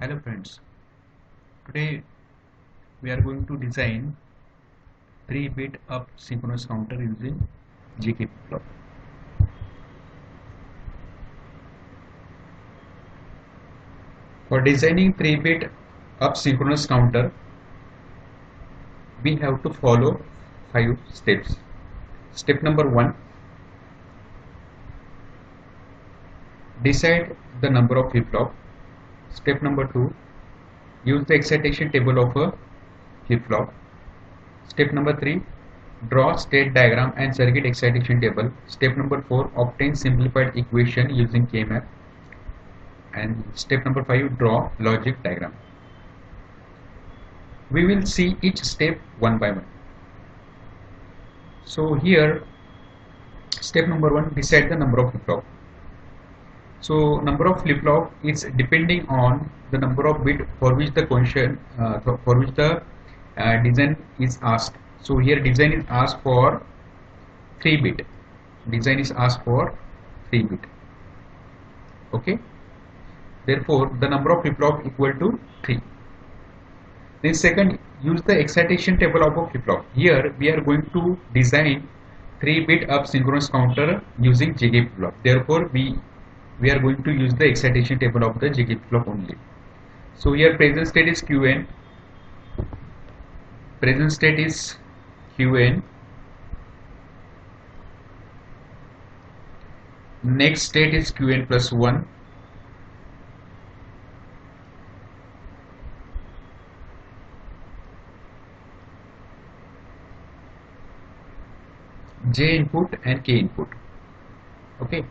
Hello friends, today we are going to design 3-bit up synchronous counter using GK flip-flop. For designing 3-bit up synchronous counter, we have to follow 5 steps. Step number 1, decide the number of flip-flop. Step number 2, use the excitation table of a flip-flop. Step number 3, draw state diagram and circuit excitation table. Step number 4, obtain simplified equation using K-map. And step number 5, draw logic diagram. We will see each step one by one. So here, step number 1, decide the number of flip-flop. So number of flip-flop is depending on the number of bit for which the question for which the design is asked. So here design is asked for 3-bit. Design is asked for 3-bit. Okay. Therefore, the number of flip-flop equal to 3. Then second, use the excitation table of a flip-flop. Here we are going to design 3-bit up synchronous counter using JK flip-flop. Therefore, we are going to use the excitation table of the JK flip-flop only. So here present state is Qn. Present state is Qn. Next state is Qn plus 1. J input and K input. Okay.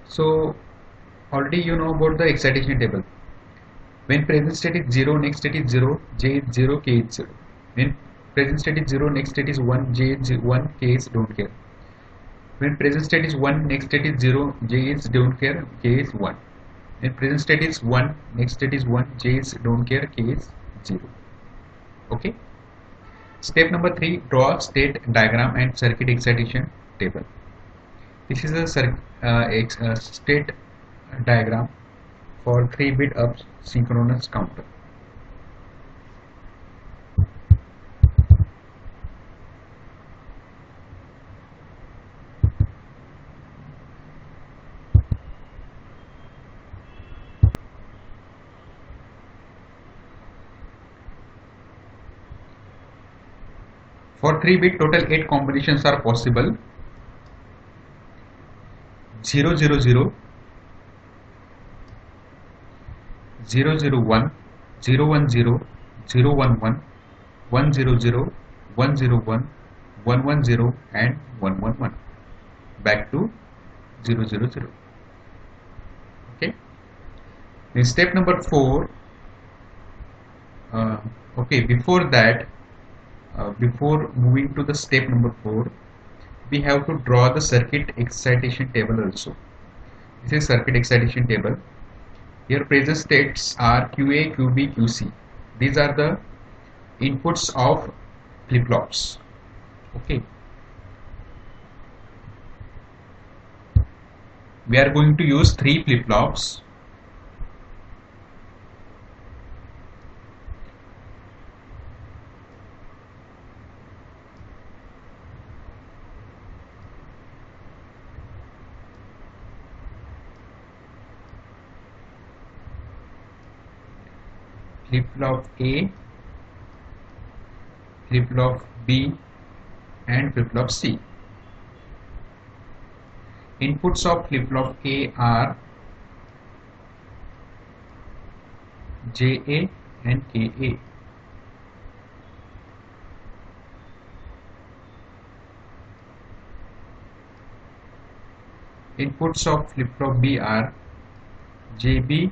So already you know about the excitation table. When present state is 0, next state is 0, J is 0, K is 0. When present state is 0, next state is 1, J is 1, K is don't care. When present state is 1, next state is 0, J is don't care, K is 1. When present state is 1, next state is 1, J is don't care, K is 0. Okay. Step number 3, draw state diagram and circuit excitation table. This is a state diagram for 3-bit up synchronous counter. For 3-bit, total 8 combinations are possible. 0, 0, 0, 0, 0, 1, 0, 1, 0, 0, 1, 1, 1, 0, 0, 1, 0, 1, 1, 1, 0 and 1, 1, 1. Back to 0, 0, 0. Okay. In step number 4, okay, before that, before moving to the step number 4, we have to draw the circuit excitation table also. This is circuit excitation table. Here present states are QA, QB, QC. These are the inputs of flip-flops. Okay. We are going to use 3 flip-flops. Flip-flop A, flip-flop B and flip-flop C. Inputs of flip-flop A are JA and KA. Inputs of flip-flop B are JB,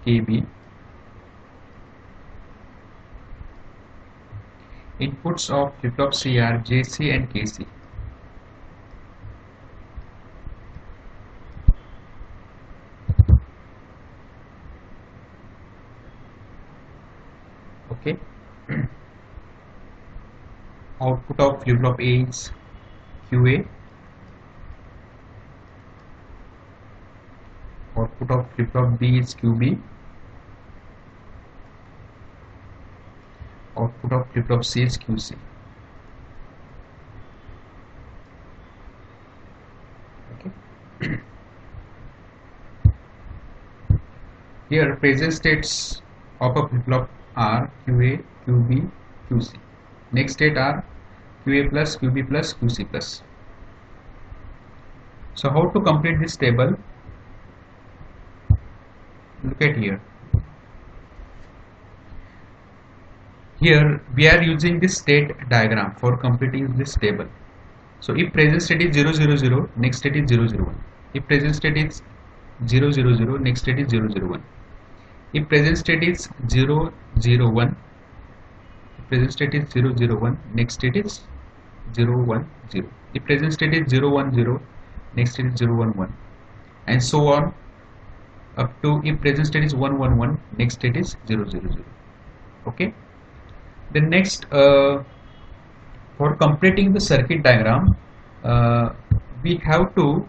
KB. Inputs of flip-flop C are JC and KC. Okay. Output of flip-flop A is QA. output of flip flop B is QB, output of flip flop C is QC. Okay. Here present states of a flip flop are QA, QB, QC. Next state are QA plus, QB plus, QC plus. So how to complete this table? Look at here. Here we are using this state diagram for completing this table. So if present state is 0, 0, 0, next state is 0, 0, 1. If present state is 0, 0, 0, next state is 0, 0, 1. If present state is 0, 0, 1, if present state is 0, 0, 1, next state is 0, 1, 0. If present state is 0, 1, 0, next state is 0, 1, 1, and so on up to if present state is 1, 1, 1, next state is 0, 0, 0. Okay. Then next, for completing the circuit diagram, we have to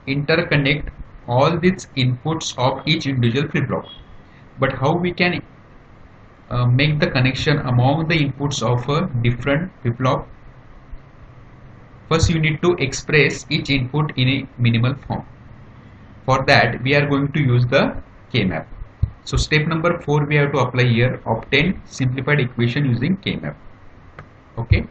interconnect all these inputs of each individual flip flop. But how we can make the connection among the inputs of a different flip flop? First, you need to express each input in a minimal form. For that, we are going to use the K-map. So step number 4 we have to apply here, obtain simplified equation using K-map. Okay.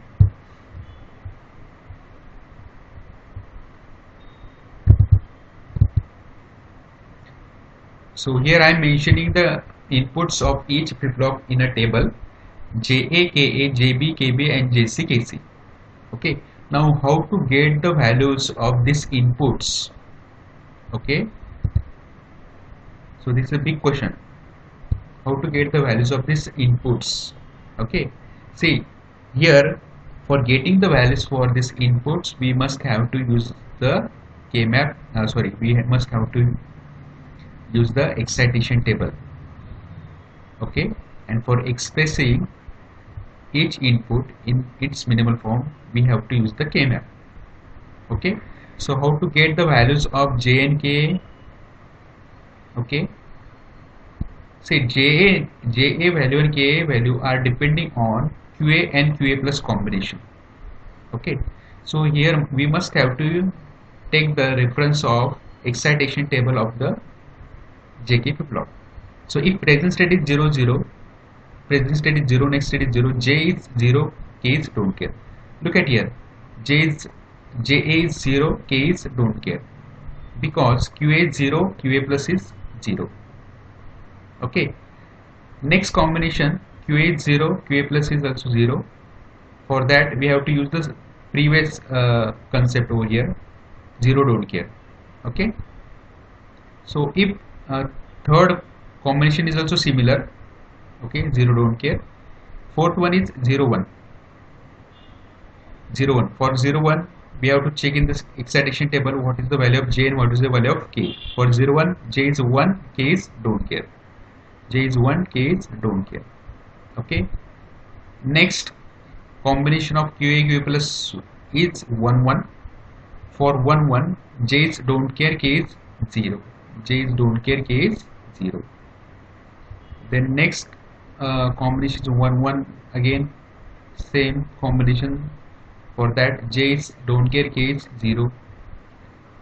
So here I am mentioning the inputs of each flip flop in a table: JA, KA, JB, KB and JC, KC. Okay. Now how to get the values of these inputs? Okay. So this is a big question. How to get the values of these inputs? Okay. See here, for getting the values for these inputs, we must have to use the K-map. We must have to use the excitation table. Okay. And for expressing each input in its minimal form, we have to use the K-map. Okay. So how to get the values of J and K? Okay. Say JA value and KA value are depending on QA and QA plus combination. Okay. So here we must have to take the reference of excitation table of the JK flip flop. So if present state is 0, 0, present state is 0, next state is 0, J is 0, K is don't care. Look at here. JA is 0, K is don't care, because QA is 0, QA plus is 0. Okay. Next combination, QA is 0, QA plus is also 0. For that we have to use the previous concept over here, 0 don't care. Okay. So if third combination is also similar, okay, 0 don't care. Fourth one is 0, 1. 0, 1. For 0, 1 we have to check in this excitation table what is the value of J and what is the value of K. For 0, 1, J is 1, K is don't care. J is 1, K is don't care. Okay. Next combination of QA, QA plus is 1, 1. For 1, 1, J is don't care, K is 0. J is don't care, K is 0. Then next combination is 1, 1. Again same combination. For that J is don't care, K is 0.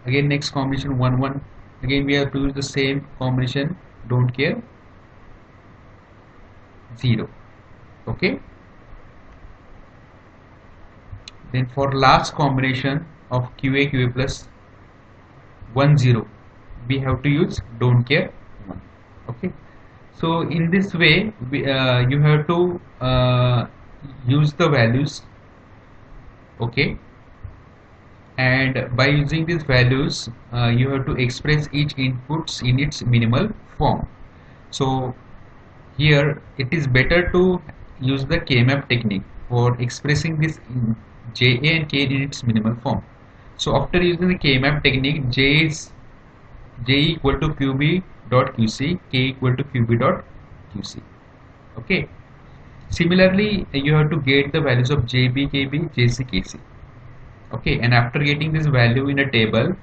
Again next combination 1, 1. Again we have to use the same combination, don't care, 0. Okay. Then for last combination of QA, QA plus 1, 0, we have to use don't care, 1. Okay. So in this way you have to use the values. Okay. And by using these values you have to express each inputs in its minimal form. So here it is better to use the K-map technique for expressing this in JA and K in its minimal form. So after using the K-map technique, J equal to QB dot QC, K equal to QB dot QC. Okay. Similarly, you have to get the values of JB, KB, JC, KC. Okay. And after getting this value in a table,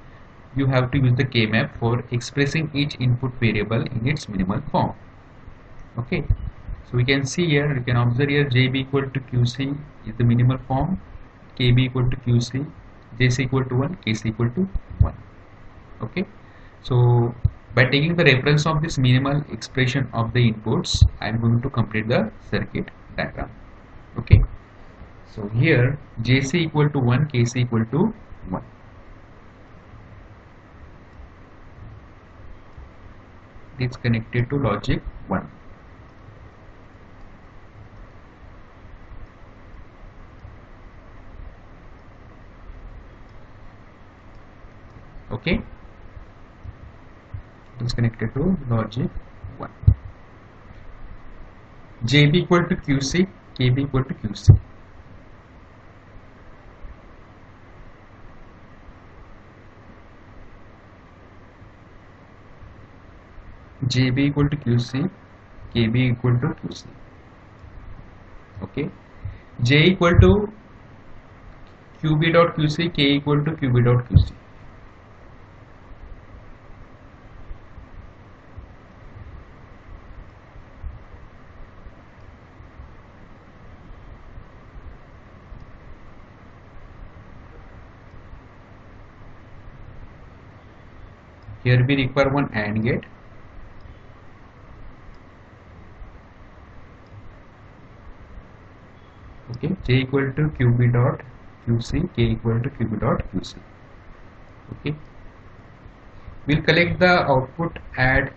you have to use the K-map for expressing each input variable in its minimal form. Okay, so we can see here, you can observe here JB equal to QC is the minimal form, KB equal to QC, JC equal to 1, KC equal to 1. Okay, so by taking the reference of this minimal expression of the inputs, I am going to complete the circuit diagram. Okay, so here JC equal to 1, KC equal to 1. It's connected to logic 1. Okay, it's connected to logic 1. JB equal to QC, KB equal to QC. JB equal to QC, KB equal to QC. Okay, J equal to QB dot QC, K equal to QB dot QC. Here we require one AND gate. Okay, J equal to QB dot QC, K equal to QB dot QC. Okay, we'll collect the output at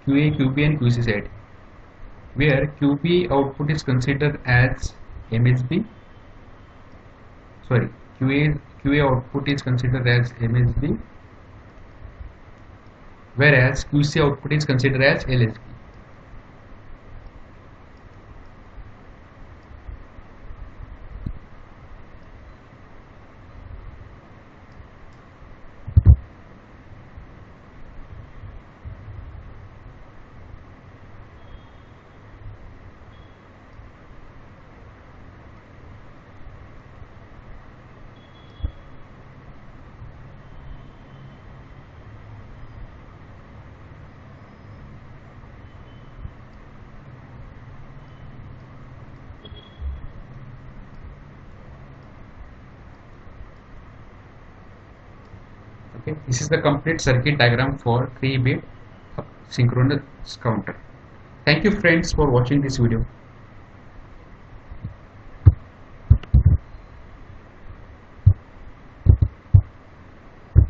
QA, QB and QC side, where QB output is considered as MSB. Sorry, QA output is considered as MSB, whereas QC output is considered as LSB. Okay, this is the complete circuit diagram for 3-bit synchronous counter. Thank you friends for watching this video.